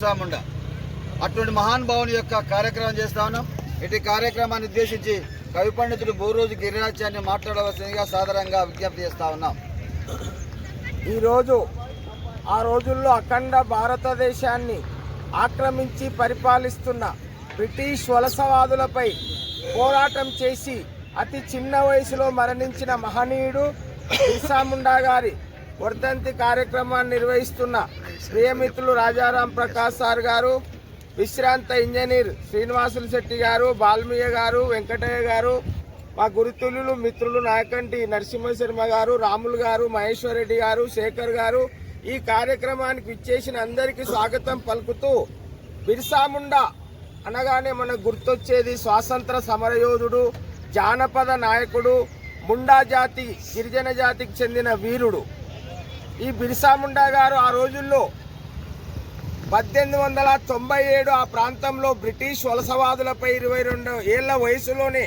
బిర్సాముండా అటువంటి మహానుభావుని యొక్క కార్యక్రమం చేస్తా ఉన్నాం. ఇటు కార్యక్రమాన్ని ఉద్దేశించి కవి పండితుడు బోరోజు గిరిరాజ్యాన్ని మాట్లాడవలసిందిగా సాధారణంగా విజ్ఞప్తి చేస్తా ఉన్నాం. ఈరోజు ఆ రోజుల్లో అఖండ భారతదేశాన్ని ఆక్రమించి పరిపాలిస్తున్న బ్రిటిష్ వలసవాదులపై పోరాటం చేసి అతి చిన్న వయసులో మరణించిన మహనీయుడు బిర్సాముండా గారి వర్ధంతి కార్యక్రమాన్ని నిర్వహిస్తున్న ప్రియమిత్రులు రాజారాం ప్రకాష్ సార్ గారు, విశ్రాంత ఇంజనీర్ శ్రీనివాసులు శెట్టి గారు, బాల్మీయ గారు, వెంకటయ్య గారు, మా గురుతులు మిత్రులు నాయకంటి నరసింహశర్మ గారు, రాములు గారు, మహేశ్వరరెడ్డి గారు, శేఖర్ గారు ఈ కార్యక్రమానికి విచ్చేసిన అందరికీ స్వాగతం పలుకుతూ, బిర్సాముండా అనగానే మనకు గుర్తొచ్చేది స్వాతంత్ర సమరయోధుడు, జానపద నాయకుడు, ముండా జాతి గిరిజన జాతికి చెందిన వీరుడు. ఈ బిర్సాముండా గారు ఆ రోజుల్లో 1897 ఆ ప్రాంతంలో బ్రిటిష్ వలసవాదులపై 22 ఏళ్ల వయసులోనే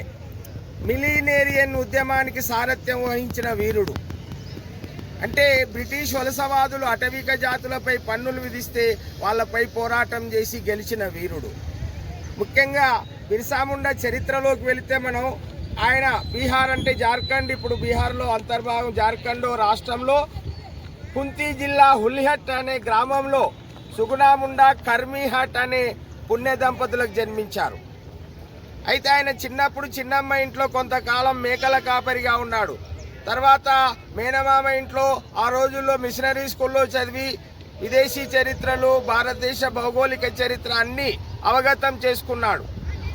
మిలీనేరియన్ ఉద్యమానికి సారథ్యం వహించిన వీరుడు. అంటే బ్రిటిష్ వలసవాదులు అటవిక జాతులపై పన్నులు విధిస్తే వాళ్ళపై పోరాటం చేసి గెలిచిన వీరుడు. ముఖ్యంగా బిర్సాముండా చరిత్రలోకి వెళితే మనం ఆయన బీహార్ అంటే జార్ఖండ్, ఇప్పుడు బీహార్లో అంతర్భాగం జార్ఖండ్ రాష్ట్రంలో కుంతి జిల్లా హుల్హట్ అనే గ్రామంలో సుగుణాముండా కర్మీహట్ అనే పుణ్య దంపతులకు జన్మించారు. అయితే ఆయన చిన్నప్పుడు చిన్నమ్మ ఇంట్లో కొంతకాలం మేకల కాపరిగా ఉన్నాడు. తర్వాత మేనమామ ఇంట్లో ఆ రోజుల్లో మిషనరీ స్కూల్లో చదివి విదేశీ చరిత్రలు, భారతదేశ భౌగోళిక చరిత్ర అన్నీ అవగతం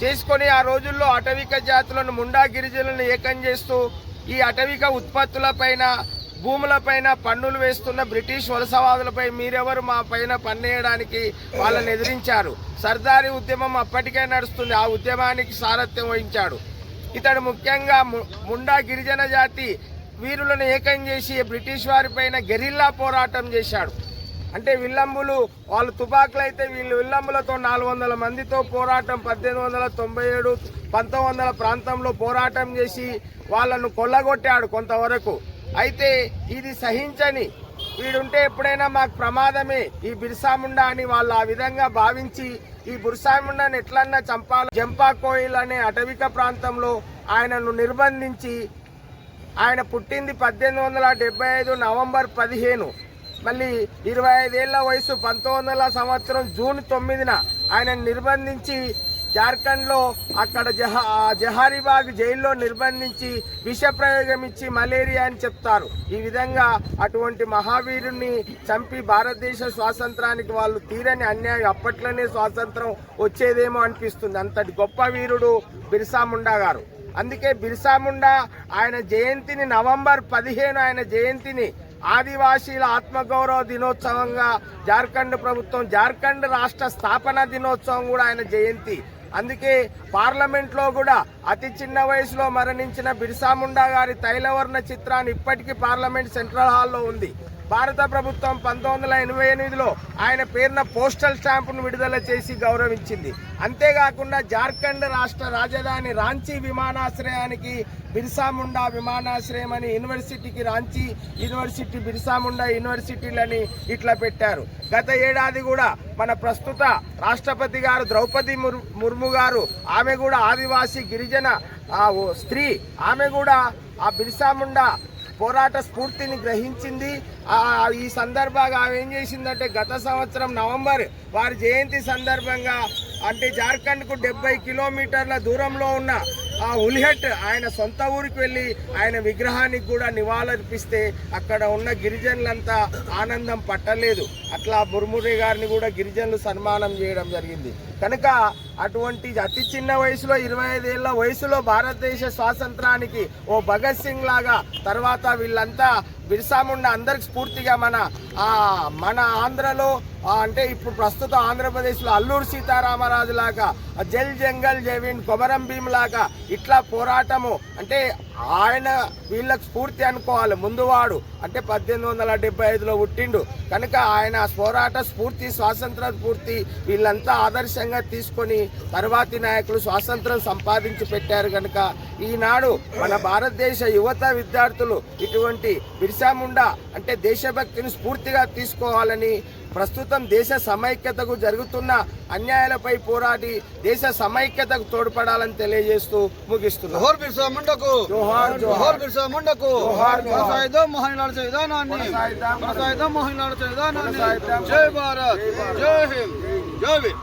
చేసుకొని ఆ రోజుల్లో అటవిక జాతులను ముండా గిరిజనులను ఏకం చేస్తూ ఈ అటవిక ఉత్పత్తులపైన, భూములపైన పన్నులు వేస్తున్న బ్రిటిష్ వలసవాదులపై మీరెవరు మా పైన పన్నేయడానికి వాళ్ళని ఎదిరించారు. సర్దారీ ఉద్యమం అప్పటికే నడుస్తుంది. ఆ ఉద్యమానికి సారథ్యం వహించాడు. ఇతడు ముఖ్యంగా ముండా గిరిజన జాతి వీరులను ఏకం చేసి బ్రిటిష్ వారిపైన గెరిల్లా పోరాటం చేశాడు. అంటే విల్లంబులు, వాళ్ళు తుపాకులు అయితే వీళ్ళు విల్లంబులతో 400 మందితో పోరాటం 1897, 1900 ప్రాంతంలో పోరాటం చేసి వాళ్ళను కొల్లగొట్టాడు కొంతవరకు. అయితే ఇది సహించని వీడుంటే ఎప్పుడైనా మాకు ప్రమాదమే ఈ బిర్సాముండా అని వాళ్ళు ఆ విధంగా భావించి ఈ బిర్సాముండాను ఎట్లన్నా చంపాలి. జంపా కోయిల్ అనే అటవిక ప్రాంతంలో ఆయనను నిర్బంధించి, ఆయన పుట్టింది 1875 నవంబర్ 15, మళ్ళీ 25 ఏళ్ల వయసు 1900 సంవత్సరం జూన్ 9న ఆయనను నిర్బంధించి జార్ఖండ్లో అక్కడ జహారీబాగ్ జైల్లో నిర్బంధించి విషప్రయోగం ఇచ్చి మలేరియా అని చెప్తారు. ఈ విధంగా అటువంటి మహావీరుణ్ణి చంపి భారతదేశ స్వాతంత్రానికి వాళ్ళు తీరని అన్యాయం, అప్పట్లోనే స్వాతంత్రం వచ్చేదేమో అనిపిస్తుంది. అంతటి గొప్ప వీరుడు బిర్సాముండా గారు. అందుకే బిర్సాముండా ఆయన జయంతిని నవంబర్ 15 ఆయన జయంతిని ఆదివాసీల ఆత్మగౌరవ దినోత్సవంగా జార్ఖండ్ ప్రభుత్వం, జార్ఖండ్ రాష్ట్ర స్థాపన దినోత్సవం కూడా ఆయన జయంతి. అందుకే పార్లమెంట్లో కూడా అతి చిన్న వయసులో మరణించిన బిర్సాముండా గారి తైలవర్ణ చిత్రాన్ని ఇప్పటికీ పార్లమెంట్ సెంట్రల్ హాల్లో ఉంది. భారత ప్రభుత్వం 1988లో ఆయన పేరున పోస్టల్ స్టాంపును విడుదల చేసి గౌరవించింది. అంతేకాకుండా జార్ఖండ్ రాష్ట్ర రాజధాని రాంచీ విమానాశ్రయానికి బిర్సాముండా విమానాశ్రయం అని, యూనివర్సిటీకి రాంచీ యూనివర్సిటీ, బిర్సాముండా యూనివర్సిటీలని ఇట్లా పెట్టారు. గత ఏడాది కూడా మన ప్రస్తుత రాష్ట్రపతి గారు ద్రౌపది ముర్ము గారు, ఆమె కూడా ఆదివాసీ గిరిజన స్త్రీ, ఆమె కూడా ఆ బిర్సాముండా పోరాట స్ఫూర్తిని గ్రహించింది. ఈ సందర్భంగా ఆమె ఏం చేసిందంటే గత సంవత్సరం నవంబర్ వారి జయంతి సందర్భంగా, అంటే జార్ఖండ్కు 70 కిలోమీటర్ల దూరంలో ఉన్న ఆ ఉల్హట్ ఆయన సొంత ఊరికి వెళ్ళి ఆయన విగ్రహానికి కూడా నివాళులర్పిస్తే అక్కడ ఉన్న గిరిజనులంతా ఆనందం పట్టలేదు. అట్లా ముర్మురే గారిని కూడా గిరిజనులు సన్మానం చేయడం జరిగింది. కనుక అటువంటి అతి చిన్న వయసులో 25 ఏళ్ల వయసులో భారతదేశ స్వాతంత్రానికి ఓ భగత్ సింగ్ లాగా, తర్వాత వీళ్ళంతా బిర్సాముండా అందరికి స్ఫూర్తిగా మన ఆంధ్రలో, అంటే ఇప్పుడు ప్రస్తుతం ఆంధ్రప్రదేశ్లో అల్లూరు సీతారామరాజు లాగా, జల్ జంగల్ జవీన్, కొమరం భీమ్ లాగా ఇట్లా పోరాటము, అంటే ఆయన వీళ్ళకి స్ఫూర్తి అనుకోవాలి. ముందువాడు అంటే 1875లో పుట్టిండు కనుక ఆయన పోరాట స్ఫూర్తి, స్వాతంత్ర స్ఫూర్తి వీళ్ళంతా ఆదర్శంగా తీసుకొని తర్వాతి నాయకులు స్వాతంత్రం సంపాదించి పెట్టారు. కనుక ఈనాడు మన భారతదేశ యువత విద్యార్థులు ఇటువంటి బిర్సాముండా అంటే దేశభక్తిని స్ఫూర్తిగా తీసుకోవాలని ప్రస్తుతం దేశ సమైక్యతకు జరుగుతున్న అన్యాయాలపై పోరాడి దేశ సమైక్యతకు తోడ్పడాలని తెలియజేస్తూ ముగిస్తున్నారు. జోహార్ బిర్సా ముండకు, జోహార్ బిర్సా ముండకు, కొనసాగిద్దాం మహిళల విధానాన్ని, కొనసాగిద్దాం మహిళల విధానాన్ని. జై భారత్, జై హింద్, జై భీమ్.